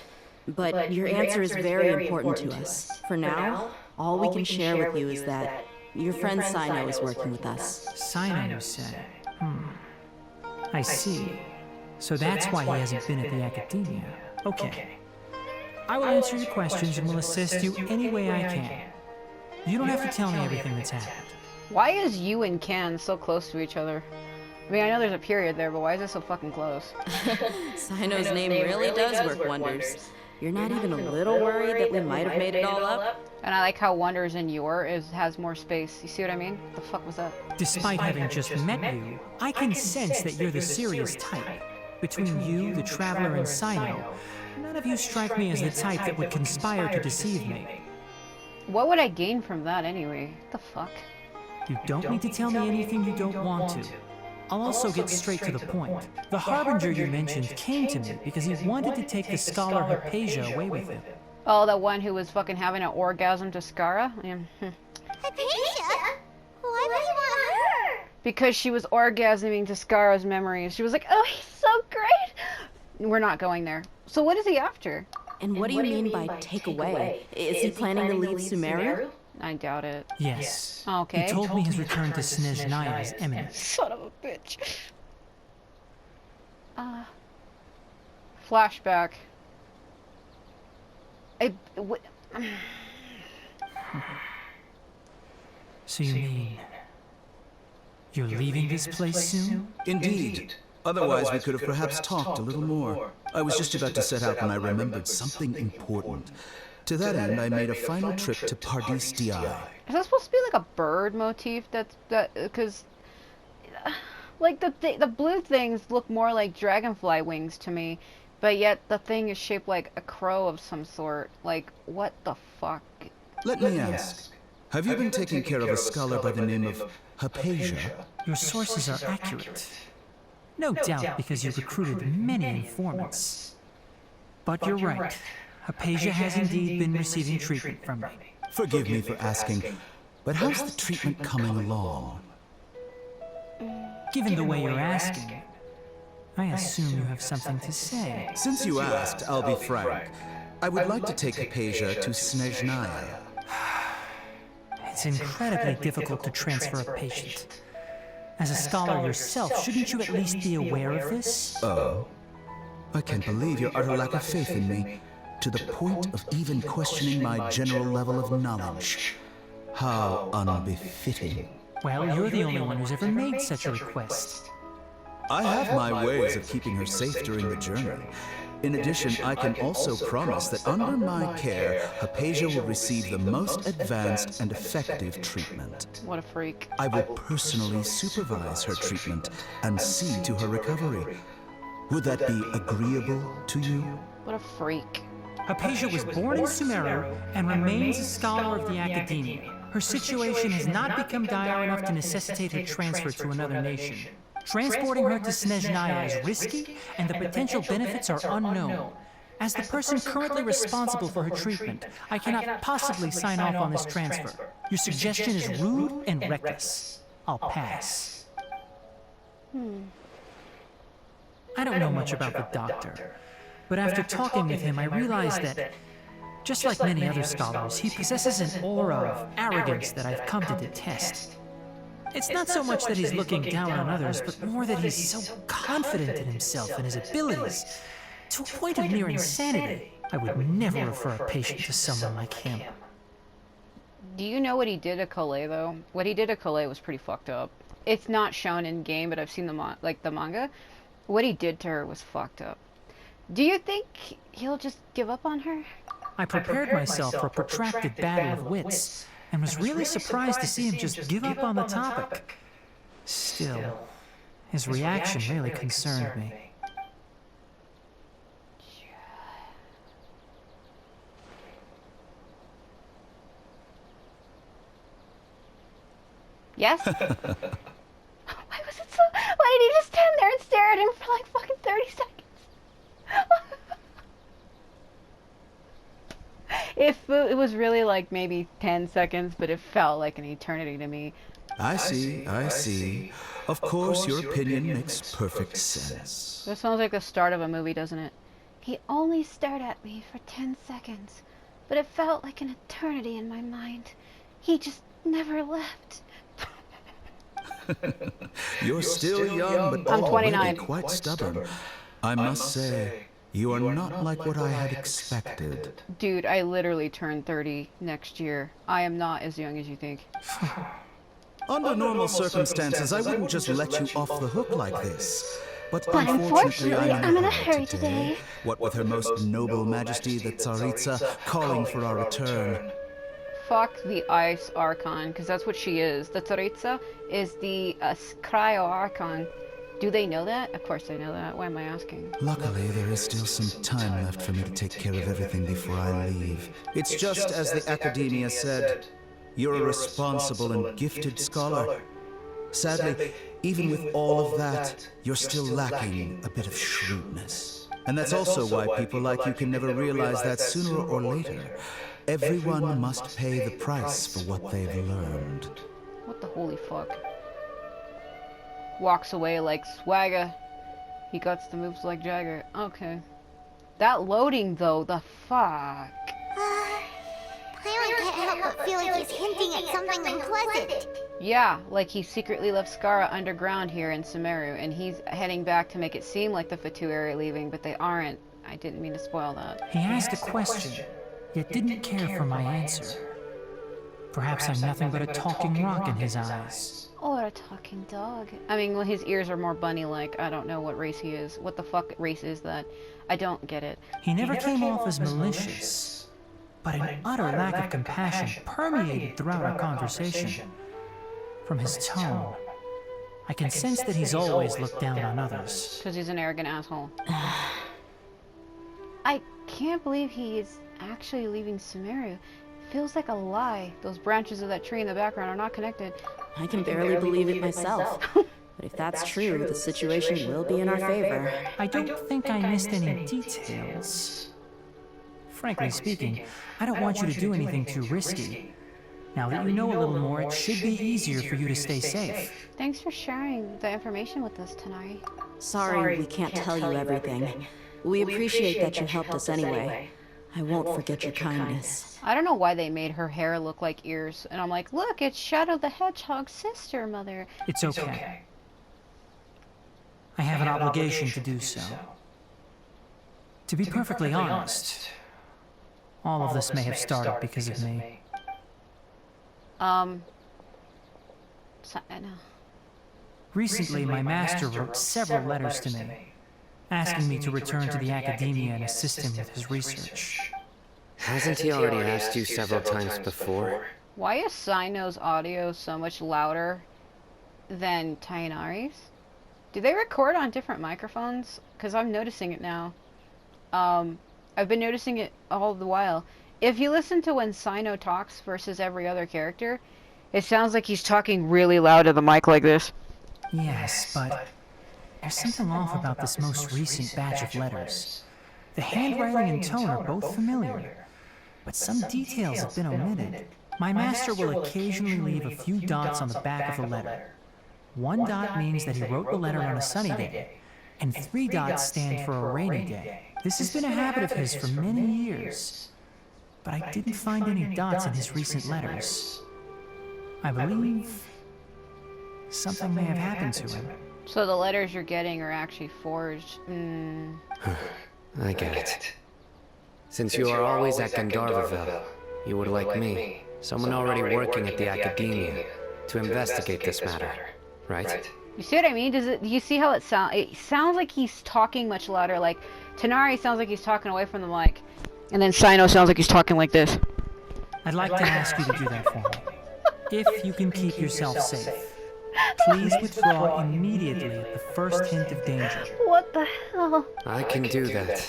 But your answer is very important to us. For now, all we can share with you is that your friend Sino is working with us. Sino, you say? I see. So that's why he hasn't been at the Academia. Okay. I will answer your questions and will assist you any way I can. You don't have to tell me everything that's happened. Why is you and Ken so close to each other? I mean, I know there's a period there, but why is it so fucking close? Sino's name really does work wonders. You're not even a little worried that we might have made it all up? And I like how Wonders in has more space. You see what I mean? What the fuck was that? Despite having just met you, I can sense that you're the serious type. Between you, the Traveler, and Sino, none of you strike me as the type that would conspire to deceive me. What would I gain from that anyway? What the fuck? You don't need to tell me anything you don't want to. I'll also get straight to the point. The Harbinger you mentioned came to me because he wanted to take the scholar Hypatia away with him. Oh, the one who was fucking having an orgasm to Skara? Yeah. Hypatia? Why would he want her? Because she was orgasming to Skara's memories. She was like, oh, he's so great! We're not going there. So what is he after? And what do you mean by take away? Is he planning to leave Sumeru? I doubt it. Yes. Okay. He told me his return to Snezhnaya is imminent. Son of a bitch. Flashback. So you mean you're leaving this place soon? Indeed. Otherwise, we could have perhaps talked a little more. I was just about to set out when I remembered something important. To that end, I made a final trip to Pardis Di. Is that supposed to be like a bird motif? Because like the blue things look more like dragonfly wings to me, but yet the thing is shaped like a crow of some sort. Like, what the fuck? Let me ask, have you been taking care of a scholar by the name of Hypatia? Your sources are accurate. No doubt because you recruited many informants. But you're right. Hypatia has indeed been receiving treatment from me. Forgive me for asking, but how's the treatment coming along? Given the way you're asking, I assume you have something to say. Since you asked, I'll be frank. I would like to take Hypatia to Snezhnaya. It's incredibly difficult to transfer a patient. As a scholar yourself, shouldn't you at least be aware of this? Oh? I can't believe your utter lack of faith in me, to the point of even questioning my general level of knowledge. How unbefitting. Well, you're the only one who's ever made such a request. I have my ways of keeping her safe during the journey. In addition, I can also promise that under my care, Hypatia will receive the most advanced and effective treatment. What a freak. I will personally supervise her treatment and see to her recovery. Would that be agreeable to you? What a freak. Hypatia was born in Sumeru and remains a scholar of the Academia. Her situation has not become dire enough to necessitate her transfer to another nation. Transporting her to Snezhnaya is risky, and the potential benefits are unknown. As the person currently responsible for her treatment, I cannot possibly sign off on this transfer. Your suggestion is rude and reckless. I'll pass. I don't know much about the doctor, but after talking with him, I realized that, just like many other scholars, he possesses an aura of arrogance that I've come to detest. It's not so much that he's looking down on others, but more that he's so confident in himself and his abilities, to a point of near insanity. I would never refer a patient to someone like him. Do you know what he did to Kalei, though? What he did to Kalei was pretty fucked up. It's not shown in game, but I've seen the manga. What he did to her was fucked up. Do you think he'll just give up on her? I prepared myself for a protracted battle of wits, and was really surprised to see him just give up on the topic. Still, his reaction really concerned me. Yes? Why was it so... Why did he just stand there and stare at him for like fucking 30 seconds? It was really like maybe 10 seconds, but it felt like an eternity to me. I see. Of course, your opinion makes perfect sense. This sounds like the start of a movie, doesn't it? He only stared at me for 10 seconds, but it felt like an eternity in my mind. He just never left. You're still young, but I'm 29. already quite stubborn. I must say, you are not like what I had expected. Dude, I literally turn 30 next year. I am not as young as you think. Under normal circumstances, I wouldn't just let you off the hook like this. But unfortunately, I'm in a hurry today. What with Her Most Noble Majesty the Tsaritsa calling for our return. Fuck the Ice Archon, because that's what she is. The Tsaritsa is the Cryo Archon. Do they know that? Of course they know that. Why am I asking? Luckily, there is still some time left for me to take care of everything before I leave. It's just as the Academia said. You're a responsible and gifted scholar. Sadly, even with all of that, you're still lacking a bit of shrewdness. And that's also why people like you can never realize that sooner or later, everyone must pay the price for what they've learned. What the holy fuck? Walks away like swagger. He guts the moves like Jagger. Okay. That loading though, the fuck. Paimon can't help but feel like he's hinting at something unpleasant. Yeah, like he secretly left Skara underground here in Sumeru, and he's heading back to make it seem like the Fatui are leaving, but they aren't. I didn't mean to spoil that. He asked a question, yet didn't care for my answer. Perhaps I'm nothing but a talking rock in his eyes. Or a talking dog. I mean, well, his ears are more bunny-like. I don't know what race he is. What the fuck race is that? I don't get it. He never came off as malicious, but an utter lack of compassion permeated throughout our conversation. From his tone, I can sense that he's always looked down on others. Because he's an arrogant asshole. I can't believe he is actually leaving Sumeru. Feels like a lie. Those branches of that tree in the background are not connected. I can barely believe it myself. But if that's true, the situation will be in our favor. I don't think I missed any details. Frankly speaking, I don't want you to do anything too risky. Now that you know a little more, it should be easier for you to stay safe. Thanks for sharing the information with us tonight. Sorry we can't tell you everything. We appreciate that you helped us anyway. I won't forget your kindness. I don't know why they made her hair look like ears, and I'm like, look, it's Shadow the Hedgehog's sister, Mother. It's okay. I have an obligation to do so. To be perfectly honest, all of this may have started because of me. Recently, my master wrote several letters to me, asking me to return to the academia and assist him with his research. Hasn't he already asked you several times before? Why is Sino's audio so much louder than Tainari's? Do they record on different microphones? Because I'm noticing it now. I've been noticing it all the while. If you listen to when Sino talks versus every other character, it sounds like he's talking really loud to the mic like this. Yes, but there's something off about this most recent batch of letters. The handwriting and tone are both familiar, but some details have been omitted. My master will occasionally leave a few dots on the back of the letter. One dot means that he wrote the letter on a sunny day, and 3 dots stand for a rainy day. This has been a habit of his for many years, but I didn't find any dots in his recent letters. I believe something may have happened to him. So the letters you're getting are actually forged. I get it. Since you are always at Gandharvaville, you would like me, someone already working at the academia, to investigate this matter, right? You see what I mean? Do you see how it sounds? It sounds like he's talking much louder. Like, Tanari sounds like he's talking away from the mic. And then Sino sounds like he's talking like this. I'd like to ask you to do that for me. If you can keep yourself safe, please withdraw immediately at the first hint of danger. What the hell? I can do that,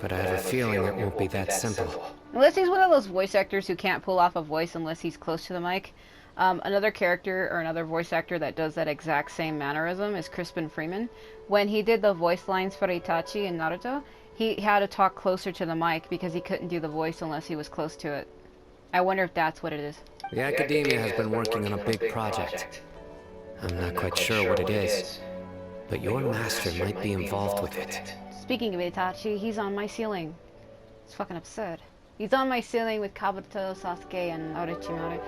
but I have a feeling it won't be that simple. Unless he's one of those voice actors who can't pull off a voice unless he's close to the mic. Another character or another voice actor that does that exact same mannerism is Crispin Freeman. When he did the voice lines for Itachi in Naruto, he had to talk closer to the mic because he couldn't do the voice unless he was close to it. I wonder if that's what it is. The academia has been working on a big project. I'm not quite sure what it is, but your master might be involved with it. Speaking of Itachi, he's on my ceiling. It's fucking absurd. He's on my ceiling with Kabuto, Sasuke, and Orochimaru.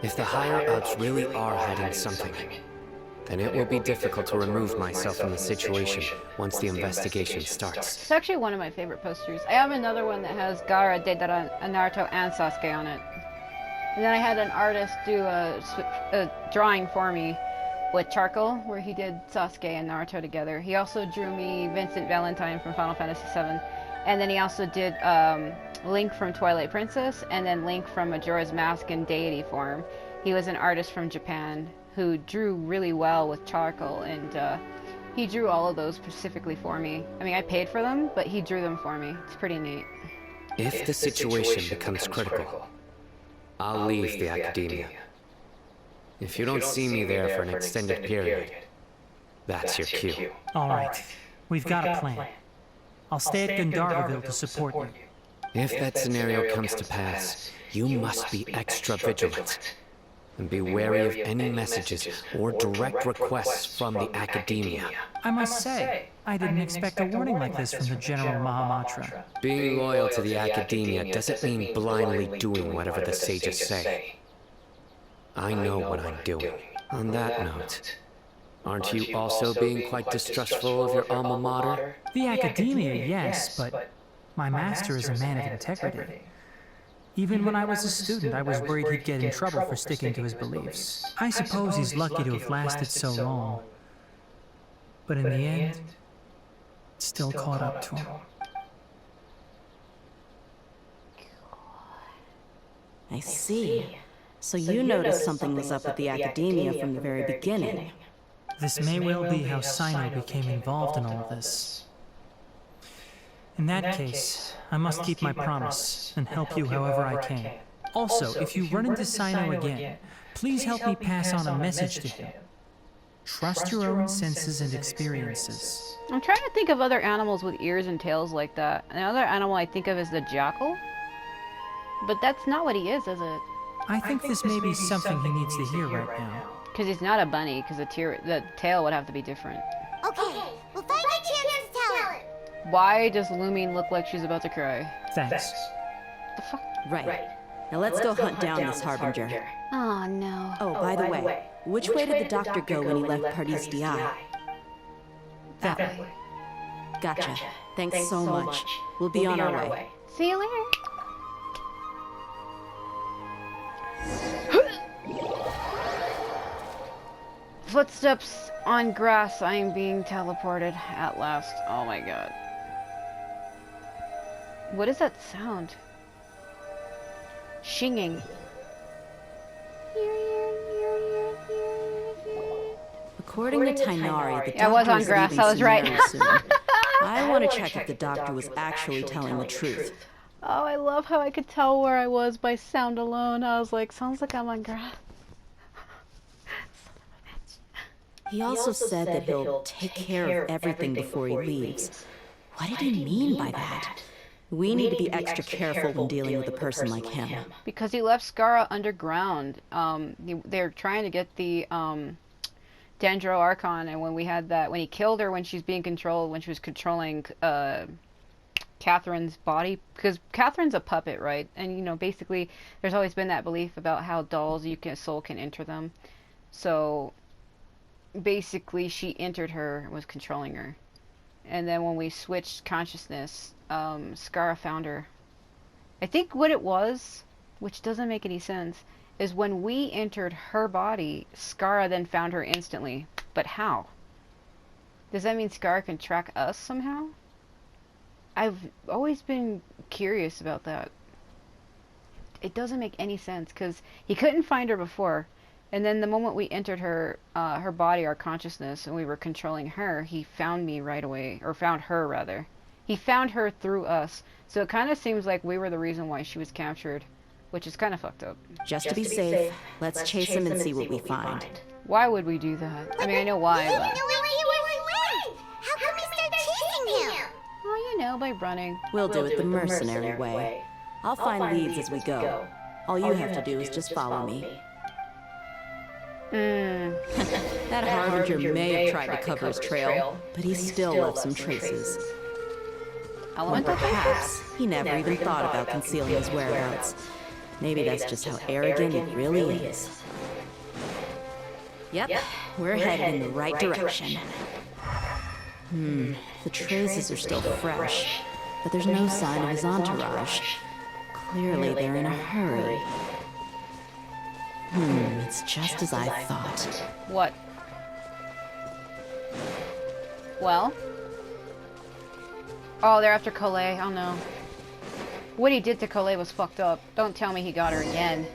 If the higher-ups really are hiding something, then it will be difficult to remove myself from the situation once the investigation starts. It's actually one of my favorite posters. I have another one that has Gaara, Deidara, Naruto, and Sasuke on it. And then I had an artist do a drawing for me with charcoal, where he did Sasuke and Naruto together. He also drew me Vincent Valentine from Final Fantasy VII. And then he also did Link from Twilight Princess, and then Link from Majora's Mask in deity form. He was an artist from Japan who drew really well with charcoal, and he drew all of those specifically for me. I mean, I paid for them, but he drew them for me. It's pretty neat. If the situation becomes critical, I'll leave the academia. If you don't see me there for an extended period, that's your cue. All right, we've got a plan. I'll stay at Gandharvaville to support you. If that scenario comes to pass, you must be extra vigilant. And be wary of any messages or direct requests from the academia. I must say, I didn't expect a warning like this from the General Mahamatra. Being loyal to the academia doesn't mean blindly doing whatever the sages say. I know what I'm doing. On that note, aren't you also being quite distrustful of your alma mater? The academia, yes, but my master is a man of integrity. Even when I was a student, I was worried he'd get in trouble for sticking to his beliefs. I suppose he's lucky to have lasted so long. But in the end, it still caught up to him. I see. So you noticed something was up at the academia from the very beginning. This may well be how Sino became involved in all of this. In that case, I must keep my promise and help you however I can. Also, if you run into Sino again, please help me pass on a message to him. Trust your own senses and experiences. I'm trying to think of other animals with ears and tails like that. Another animal I think of is the jackal. But that's not what he is it? I think this may be something he needs to hear right now. Because he's not a bunny, because the tail would have to be different. Okay, we'll find a chance to tell him. Why does Lumine look like she's about to cry? Thanks. The fuck? Right. Now let's go hunt down this Harbinger. Oh no. Oh, by the way, which way did the doctor go when he left Pardis DI? That way. Gotcha. Thanks so much. We'll be on our way. See you later. Footsteps on grass. I am being teleported at last. Oh my god. What is that sound? Shinging. According to Tainari, the I was on doctor is grass, leaving I was right. Sumeru soon. I want to check if the doctor was actually telling the truth. Oh, I love how I could tell where I was by sound alone. I was like, sounds like I'm on grass. He also said that he'll take care of everything before he leaves. What did he mean by that? We need to be extra careful when dealing with a person like him. Because he left Skara underground. They're trying to get the Dendro Archon, and when he killed her when she's being controlled, when she was controlling Catherine's body, because Catherine's a puppet, right? And you know, basically, there's always been that belief about how dolls, a soul can enter them. So basically, she entered her and was controlling her. And then when we switched consciousness, Skara found her. I think what it was, which doesn't make any sense, is when we entered her body, Skara then found her instantly. But how? Does that mean Skara can track us somehow? I've always been curious about that. It doesn't make any sense, because he couldn't find her before. And then the moment we entered her body, our consciousness, and we were controlling her, he found me right away. Or found her, rather. He found her through us. So it kind of seems like we were the reason why she was captured. Which is kind of fucked up. Just to be safe, let's chase him and see what we find. Why would we do that? I mean, I know why, but... How can we start chasing him? Well, you know, by running. We'll do it the mercenary way. I'll find leads as we go. All you have to do is just follow me. That Harbinger may have tried to cover his trail, but he still left some traces. Or perhaps he never even thought about concealing his whereabouts. Maybe that's just how arrogant he really is. Yep, we're headed in the right direction. The traces are still fresh, but there's no sign of his entourage. Clearly they're in a hurry. It's just as I thought. What? Well? Oh, they're after Colette. Oh no. What he did to Colette was fucked up. Don't tell me he got her again.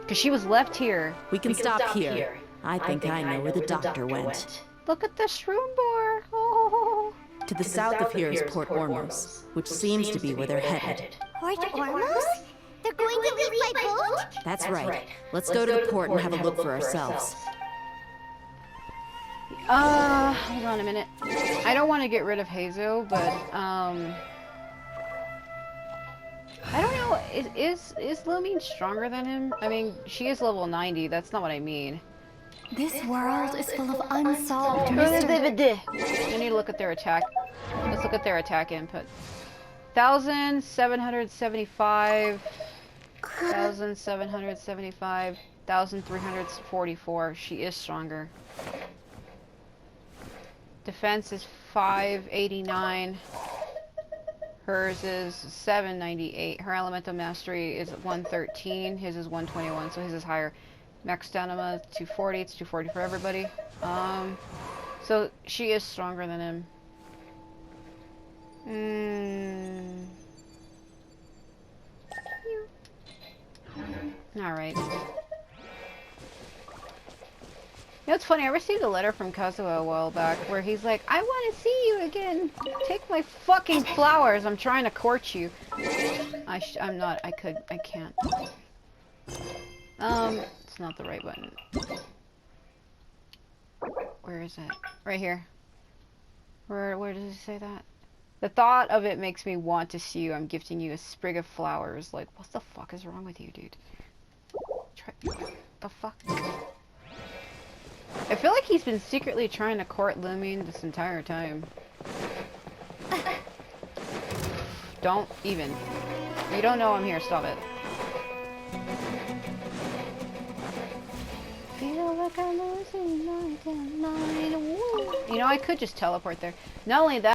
Because she was left here. We can stop here. I think I know where the doctor went. Look at the shroom bar. Oh. To the south of here is Port Ormos, which seems to be where they're headed. Port Ormos? They're going to leave by boat? That's right. Let's go to the port and have a look for ourselves. Hold on a minute. I don't want to get rid of Hazo, but, I don't know, is Lumine stronger than him? I mean, she is level 90, that's not what I mean. This world is full of unsolved mysteries. I need to look at their attack. Let's look at their attack input. 1,775, 1,775, 1,344. She is stronger. Defense is 589. Hers is 798. Her elemental mastery is 113. His is 121, so his is higher. Max stamina 240. It's 240 for everybody. So she is stronger than him. Alright. You know, it's funny, I received a letter from Kazuha a while back where he's like, I want to see you again. Take my fucking flowers. I'm trying to court you. I'm not. I can't. It's not the right button. Where is it? Right here. Where does it say that? The thought of it makes me want to see you. I'm gifting you a sprig of flowers. Like, what the fuck is wrong with you, dude? The fuck? I feel like he's been secretly trying to court Lumine this entire time. Don't even. You don't know I'm here. Stop it. feel like I'm losing 99. You know, I could just teleport there. Not only that.